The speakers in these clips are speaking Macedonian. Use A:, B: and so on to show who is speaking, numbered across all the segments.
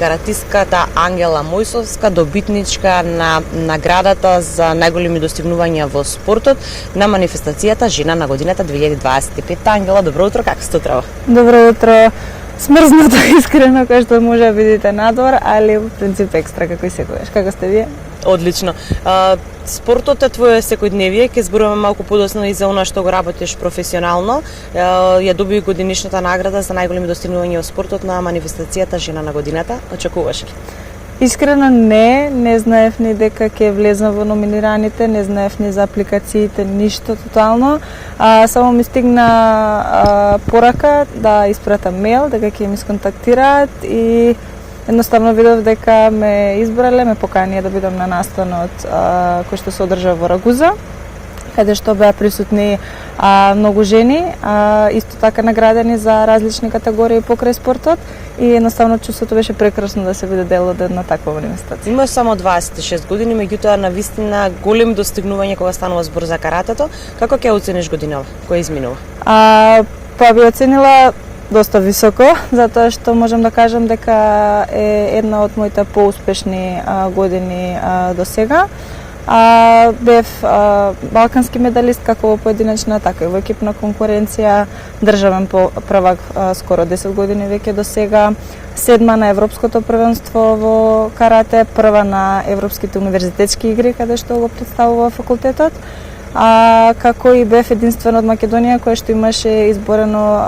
A: каратистката Ангела Мојсовска, добитничка на наградата за најголеми достигнувања во спортот на манифестацијата Жена на годината 2025. Ангела, добро утро, како сте утро?
B: Добро утро. Смрзнато, искрено, кој што може да видите надвор, али во принцип екстра, како и секогаш. Како сте вие?
A: Одлично. Спортот е твое секојдневие, ќе зборуваме малку подоцна и за она што го работиш професионално. Ја доби годинишната награда за најголеми достигнувања во спортот на манифестацијата Жена на годината. Очекуваш ли?
B: Искрено не знаев ни дека ќе влезам во номинираните, не знаев ни за апликациите, ништо тотално. Само ми стигна порака да испратам мејл, дека ќе ми сконтактираат и едноставно видов дека ме избрале, ме поканија да бидам на настанот кој што се одржа во Рагуза, каде што беа присутни многу жени, исто така наградени за различни категории покрај спортот и едноставно чувството беше прекрасно да се биде дел од една таква манифестација.
A: Имаш само 26 години, меѓутоа навистина големи достигнувања кога станува збор за каратето. Како ќе оцениш годинава која изминува?
B: Па би оценила доста високо, затоа што можам да кажам дека е една од моите поуспешни години до сега. Бев балкански медалист како во поединечна, така и во екипна конкуренција, државен првак скоро 10 години веќе до сега, седма на Европското првенство во карате, прва на Европските универзитетски игри каде што го представува факултетот. Како и бев единствен од Македонија кој што имаше изборено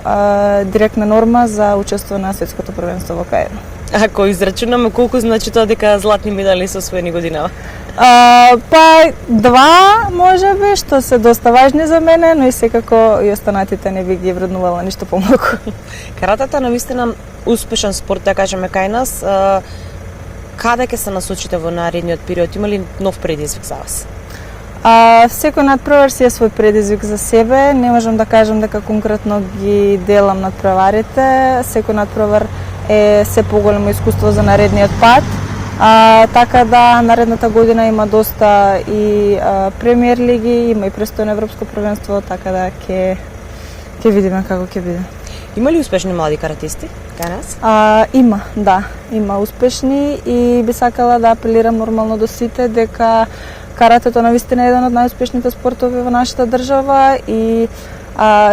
B: директна норма за учество на светското првенство во Каиро.
A: Ако израчунаме колку значи тоа дека златни медали се освоени годинава?
B: Па 2 можеби, што се доста важни за мене, но и секако и останатите не би ги вреднувала ништо помалку.
A: Каратата навистина успешен спорт, да кажеме кај нас. Каде ќе се насочите во наредниот период? Има ли нов предизвик за вас?
B: Секој надпревар си е свој предизвик за себе. Не можам да кажам дека конкретно ги делам надпреварите. Секој надпревар е се поголемо искуство за наредниот пат. Така да наредната година има доста и премиер лиги, има и престојно европско првенство, така да ќе видиме како ќе биде.
A: Има ли успешни млади каратисти кај нас?
B: Има, да. Има успешни и би сакала да апелирам нормално до сите дека каратето навистина е еден од најуспешните спортови во нашата држава и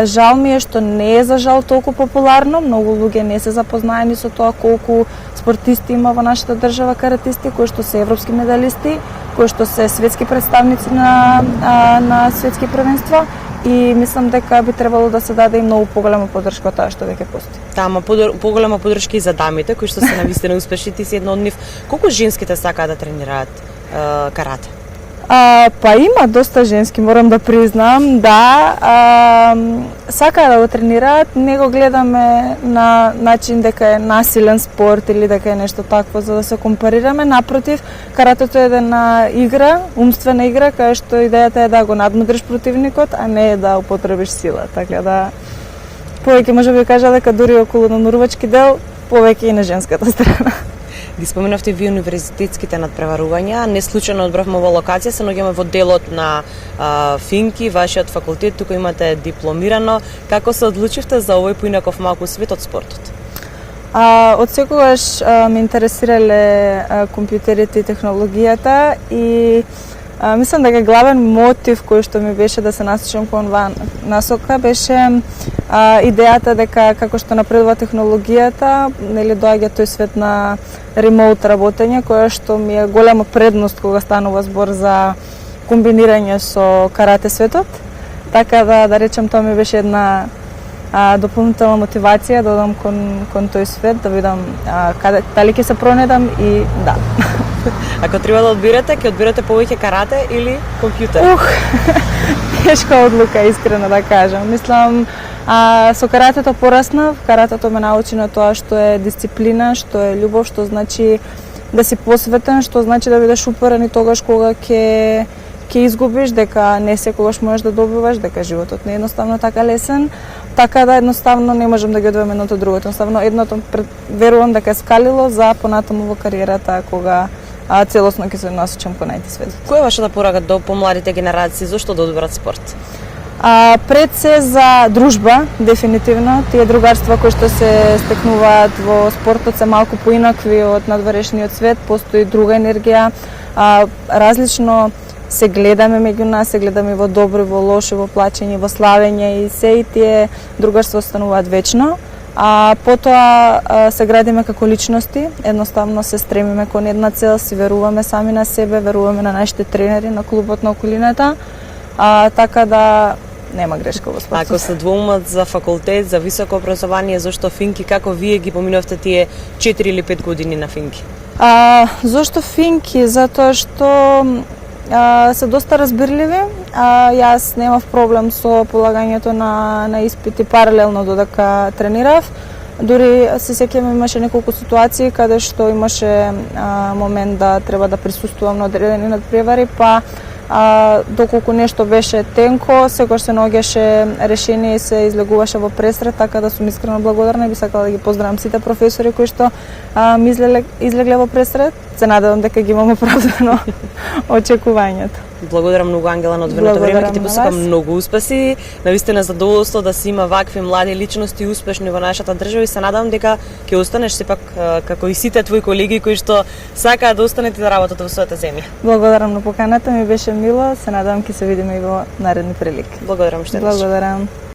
B: жал ми е што не е за жал толку популарно, многу луѓе не се запознаени со тоа колку спортисти има во нашата држава каратисти, кои што се европски медалисти, кои што се светски представници на светски првенства и мислам дека би требало да се даде и многу поголема поддршка од тоа што веќе постои.
A: Тама поголема поддршка и за дамите кои што се навистина успешни, ти си една од нив. Колку женските сакаат да тренираат карате?
B: Па има доста женски, морам да признам, да. Сакаа да го тренираат, не го гледаме на начин дека е насилен спорт или дека е нешто такво за да се компарираме. Напротив, каратето е една игра, умствена игра, кај што идејата е да го надмудриш противникот, а не да употребиш сила. Така да, повеќе може би кажа дека дури околу надморувачки дел, повеќе и на женската страна.
A: Ги споменавте ви универзитетските надпреварувања, не случајно одбравме ова локација, се наоѓаме во делот на Финки, вашиот факултет, тука имате дипломирано. Како се одлучивте за овој поинаков малку свет од спортот?
B: Од секогаш ме интересирале компјутерите и технологијата и мислам дека главен мотив кој што ми беше да се насочам кон оваа насока беше идејата дека како што напредува технологијата, нели доаѓа тој свет на ремоут работење, која што ми е голема предност кога станува збор за комбинирање со карате светот. Така да речем, тоа ми беше една дополнителна мотивација да одам кон тој свет, да видам дали ќе се пронедам и да.
A: Ако треба да одбирате, ќе одбирате повеќе карате или компјутер?
B: Тешка одлука, искрено да кажам. Мислам, со каратето пораснав, каратето ме научи на тоа што е дисциплина, што е љубов, што значи да си посветен, што значи да бидеш упорен и тогаш кога ќе изгубиш, дека не секогаш можеш да добиваш, дека животот не е едноставно така лесен, така да едноставно не можам да ги одвојам едното од другото. Едноставно едното верувам дека е скалило за понатаму во кариерата кога целосно ќе се насочам кон IT светот.
A: Која е вашата порака до помладите генерации, зошто да одберат спорт?
B: Пред се за дружба, дефинитивно. Тие другарства кои што се стекнуваат во спортот се малку поинакви од надворешниот свет, постои друга енергија, различно се гледаме меѓу нас, се гледаме во добро, во лошо, во плачење, во славење и се и тие другарства остануваат вечно. Потоа се градиме како личности, едноставно се стремиме кон една цел, си веруваме сами на себе, веруваме на нашите тренери, на клубот, на околината, така да нема грешка во спортот.
A: Ако се двоумат за факултет, за високо образование, зошто Финки, како вие ги поминувте тие 4 или 5 години на Финки?
B: Зошто Финки? Затоа што се доста разбирливи. Јас немав проблем со полагањето на испити паралелно додека тренирав. Дури се сеќавам, имаше неколку ситуации каде што имаше момент да треба да присуствувам на одредени надпревари, па доколку нешто беше тенко, секогаш се наоѓаше решение и се излегуваше во пресред, така да сум искрено благодарна и би сакала да ги поздравам сите професори кои што ми излегле во пресред. Се надевам дека ги имам оправдано очекувањето.
A: Благодарам многу, Ангела, на одвоеното време, ќе ти посакам многу успеси. Навистина задоволство да се има вакви млади личности успешни во нашата држава и се надам дека ќе останеш сепак како и сите твои колеги кои што сакаат да останете да работат во својата земја.
B: Благодарам на поканата, ми беше мило, се надам ќе се видиме и во наредни прилики.
A: Благодарам што.
B: Благодарам.